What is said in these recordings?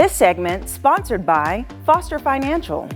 This segment sponsored by Foster Financial.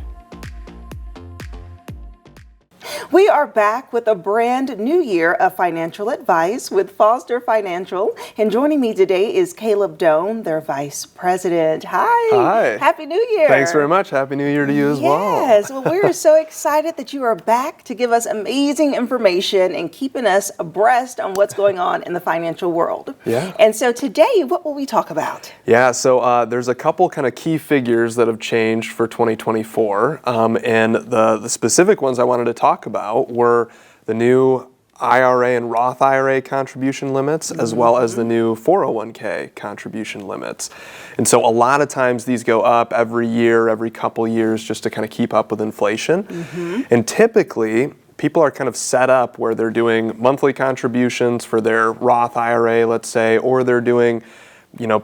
We are back with a brand new year of financial advice with Foster Financial. And joining me today is Caleb Doane, their Vice President. Hi. Hi. Happy New Year. Thanks very much. Happy New Year to you as well. Yes. Well, we're so excited that you are back to give us amazing information and keeping us abreast on what's going on in the financial world. Yeah. And so today, what will we talk about? Yeah, so there's a couple kind of key figures that have changed for 2024. And the specific ones I wanted to talk about were the new IRA and Roth IRA contribution limits, as well as the new 401k contribution limits. And so a lot of times these go up every year, every couple years, just to kind of keep up with inflation. And typically, people are kind of set up where they're doing monthly contributions for their Roth IRA, let's say, or they're doing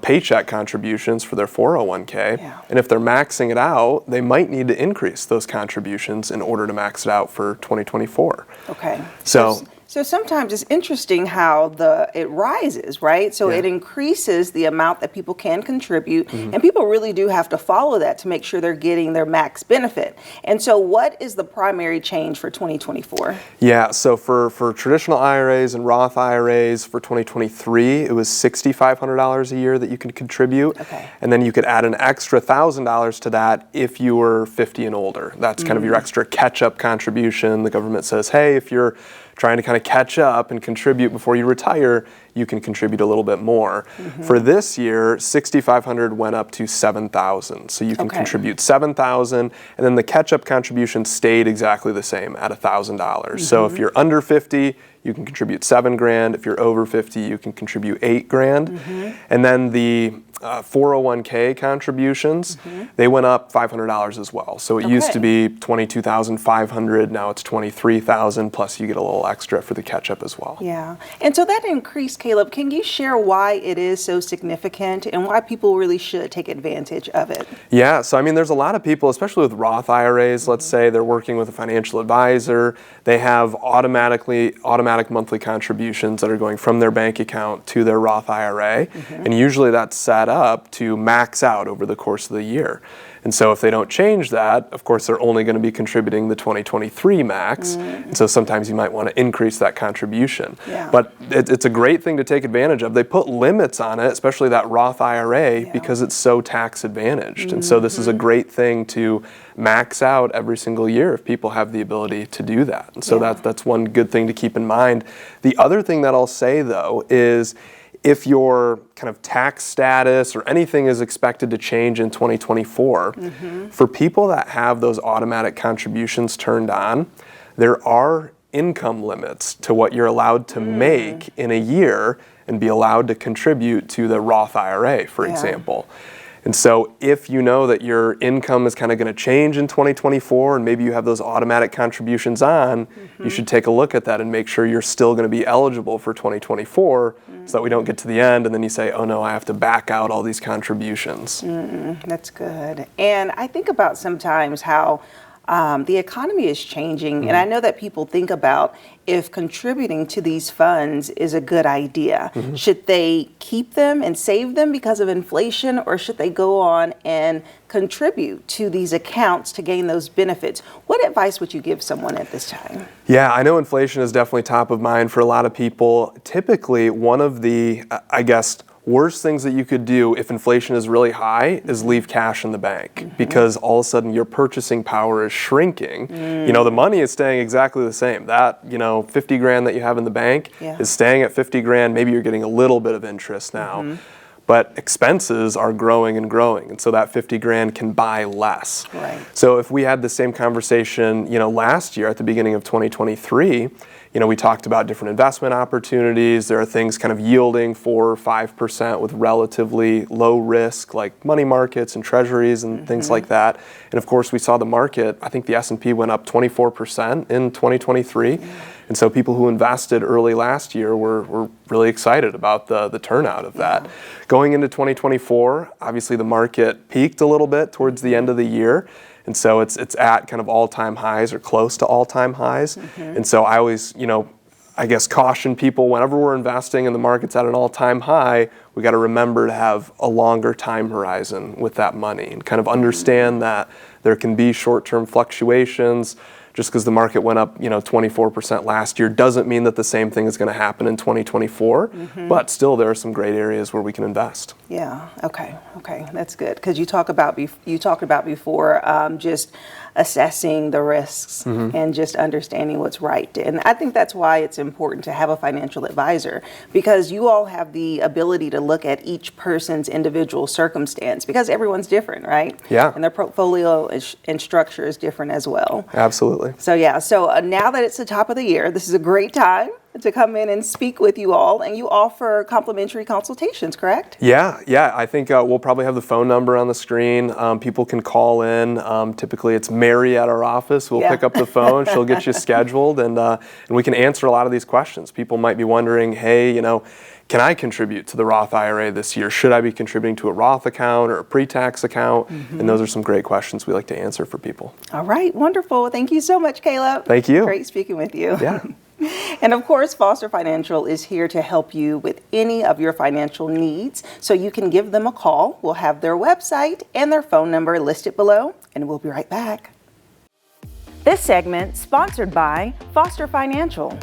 paycheck contributions for their 401k. Yeah. And if they're maxing it out, they might need to increase those contributions in order to max it out for 2024. Okay. So sometimes it's interesting how it rises, right? So it increases the amount that people can contribute, and people really do have to follow that to make sure they're getting their max benefit. And so what is the primary change for 2024? Yeah, so for traditional IRAs and Roth IRAs for 2023, it was $6,500 a year that you could contribute. Okay. And then you could add an extra $1,000 to that if you were 50 and older. That's kind of your extra catch-up contribution. The government says, hey, if you're trying to kind of catch up and contribute before you retire, you can contribute a little bit more. For this year, $6,500 went up to $7,000. So you can contribute $7,000, and then the catch-up contribution stayed exactly the same at $1,000. So if you're under 50, you can contribute $7,000. If you're over 50, you can contribute $8,000. And then the 401k contributions, they went up $500 as well. So it used to be $22,500. Now it's $23,000. Plus you get a little extra for the catch-up as well. Yeah. And so that increase, Caleb, can you share why it is so significant and why people really should take advantage of it? Yeah. So, I mean, there's a lot of people, especially with Roth IRAs, let's say they're working with a financial advisor. They have automatic monthly contributions that are going from their bank account to their Roth IRA. And usually that's set up to max out over the course of the year. And so if they don't change that, of course, they're only going to be contributing the 2023 max. And so sometimes you might want to increase that contribution. But it's a great thing to take advantage of. They put limits on it, especially that Roth IRA, because it's so tax advantaged. And so this is a great thing to max out every single year if people have the ability to do that. And so that's one good thing to keep in mind. The other thing that I'll say, though, is if your kind of tax status or anything is expected to change in 2024, for people that have those automatic contributions turned on, there are income limits to what you're allowed to make in a year and be allowed to contribute to the Roth IRA, for example. And so if you know that your income is kind of going to change in 2024 and maybe you have those automatic contributions on, you should take a look at that and make sure you're still going to be eligible for 2024 so that we don't get to the end and then you say, oh no, I have to back out all these contributions. That's good. And I think about sometimes how the economy is changing, and I know that people think about if contributing to these funds is a good idea. Should they keep them and save them because of inflation, or should they go on and contribute to these accounts to gain those benefits? What advice would you give someone at this time? Yeah, I know inflation is definitely top of mind for a lot of people. Typically, one of the, worst things that you could do if inflation is really high is leave cash in the bank, because all of a sudden your purchasing power is shrinking. The money is staying exactly the same. That, 50 grand that you have in the bank is staying at 50 grand. Maybe you're getting a little bit of interest now. But expenses are growing and growing, and so that 50 grand can buy less. So if we had the same conversation, last year at the beginning of 2023, we talked about different investment opportunities. There are things kind of yielding 4 or 5% with relatively low risk, like money markets and treasuries and things like that. And of course, we saw the market, I think the S&P went up 24% in 2023. And so people who invested early last year were really excited about the turnout of that. Going into 2024, obviously the market peaked a little bit towards the end of the year. And so it's at kind of all-time highs or close to all-time highs. And so I always, I guess, caution people whenever we're investing and the market's at an all-time high, we got to remember to have a longer time horizon with that money and kind of understand that there can be short-term fluctuations. Just because the market went up, 24% last year doesn't mean that the same thing is going to happen in 2024. But still, there are some great areas where we can invest. Yeah. Okay. That's good, because you talked about before just assessing the risks and just understanding what's right. And I think that's why it's important to have a financial advisor, because you all have the ability to look at each person's individual circumstance, because everyone's different, right? Yeah. And their portfolio and structure is different as well. Absolutely. So now that it's the top of the year, this is a great time to come in and speak with you all, and you offer complimentary consultations, correct? Yeah. I think we'll probably have the phone number on the screen. People can call in. Typically, it's Mary at our office. We'll pick up the phone. She'll get you scheduled, and we can answer a lot of these questions. People might be wondering, hey, can I contribute to the Roth IRA this year? Should I be contributing to a Roth account or a pre-tax account? And those are some great questions we like to answer for people. All right, wonderful. Thank you so much, Caleb. Thank you. Great speaking with you. Yeah. And of course, Foster Financial is here to help you with any of your financial needs. So you can give them a call. We'll have their website and their phone number listed below, and we'll be right back. This segment sponsored by Foster Financial.